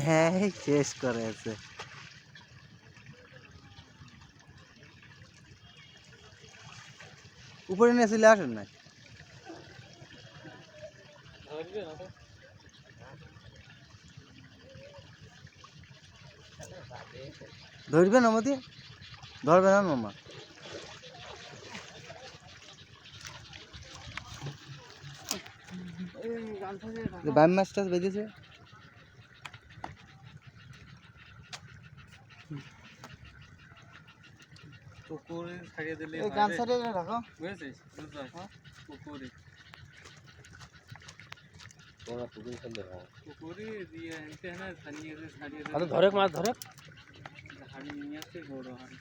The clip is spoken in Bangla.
হ্যাঁ শেষ করে আছে। উপরে নিয়ে চলে আসেন না, ধরবে না মতি, ধরবে না মামা। বাইম মাছটা বেঁধেছে। পুকুরে ছাড়িয়ে দিলে গান ছাড়িয়ে রাখো, বুঝেছিস? পুকুরে পুকুরে দিয়ে আনতে না, ছাড়িয়ে দিলে ধরে মাছ ধরে হাড়ি নিয়ে আসছে বড় হাড়ি।